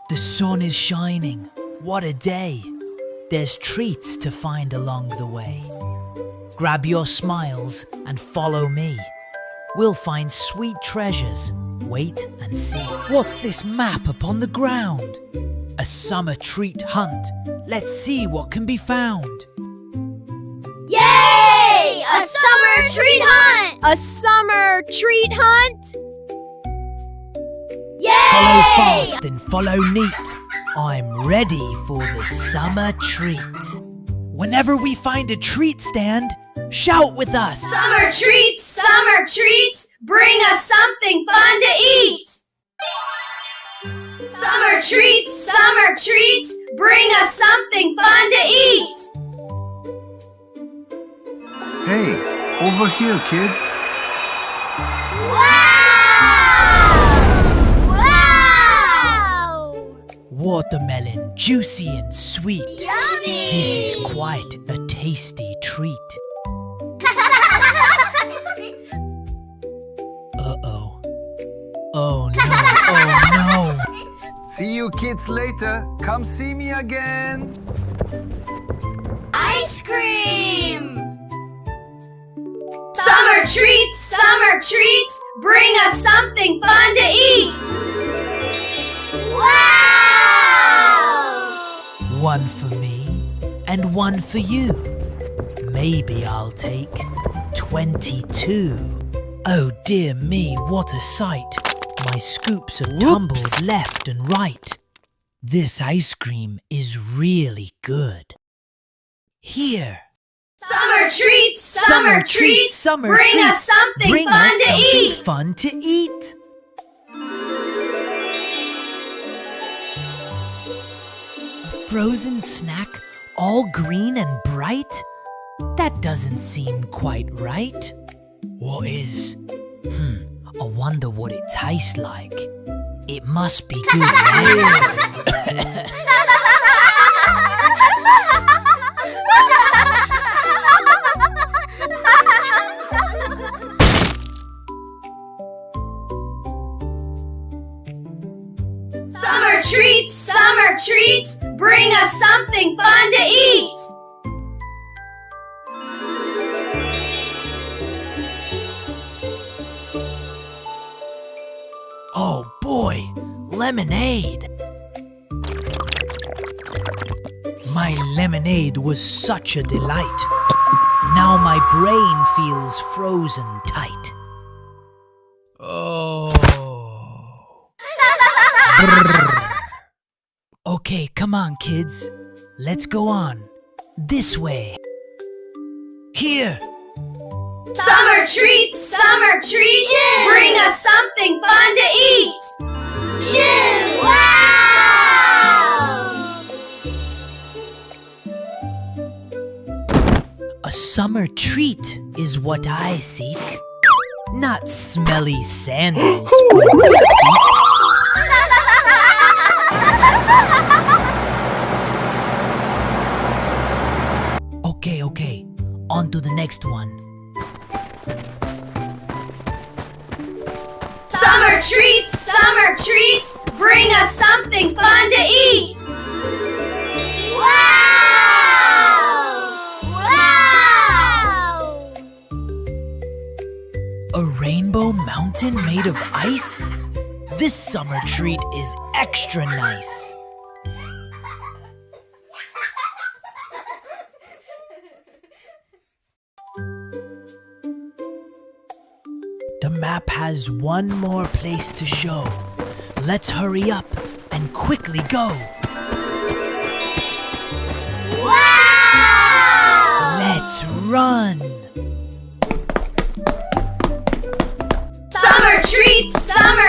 The sun is shining. What a day. There's treats to find along the way. Grab your smiles and follow me. We'll find sweet treasures. Wait and see. What's this map upon the ground? A summer treat hunt. Let's see what can be found. Yay! A summer treat hunt! A summer treat hunt? Yay! Follow fast and follow neat. I'm ready for the summer treat. Whenever we find a treat stand, shout with us. Summer treats, bring us something fun to eat. Summer treats, bring us something fun to eat. Hey, over here, kids. Wow! Watermelon, juicy and sweet. Yummy! This is quite a tasty treat. Uh-oh. Oh no. See you kids later. Come see me again. Ice cream! Summer treats, bring us something fun to eat. Wow! One for me and one for you. Maybe I'll take 22. Oh dear me, what a sight. My scoops are tumbled left and right. This ice cream is really good. Here. Summer treats, bring us something fun to eat. A frozen snack, all green and bright? That doesn't seem quite right. What is? I wonder what it tastes like. It must be good, right? Summer treats, bring us something fun to eat. Oh boy, lemonade! My lemonade was such a delight. Now my brain feels frozen tight. Oh. Okay, come on, kids. Let's go on. This way. Here. Summer treats, bring us something fun to eat. Wow! A summer treat is what I seek. Not smelly sandals for my feet. Okay. On to the next one. Summer treats, bring us something fun to eat. Wow! A rainbow mountain made of ice? This summer treat is extra nice. The map has one more place to show. Let's hurry up and quickly go. Wow! Let's run. Summer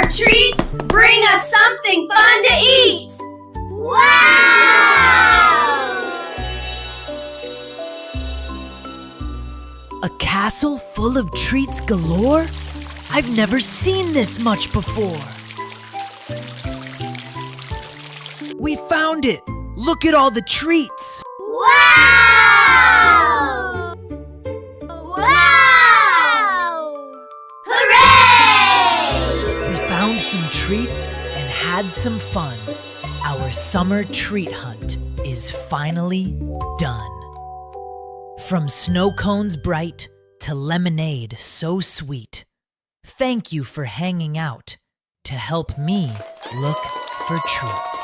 treats, bring us something fun to eat. Wow! A castle full of treats galore? I've never seen this much before. We found it! Look at all the treats! Wow! Wow! Hooray! We found some treats and had some fun. Our summer treat hunt is finally done. From snow cones bright to lemonade so sweet, thank you for hanging out to help me look for treats.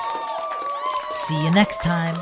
See you next time.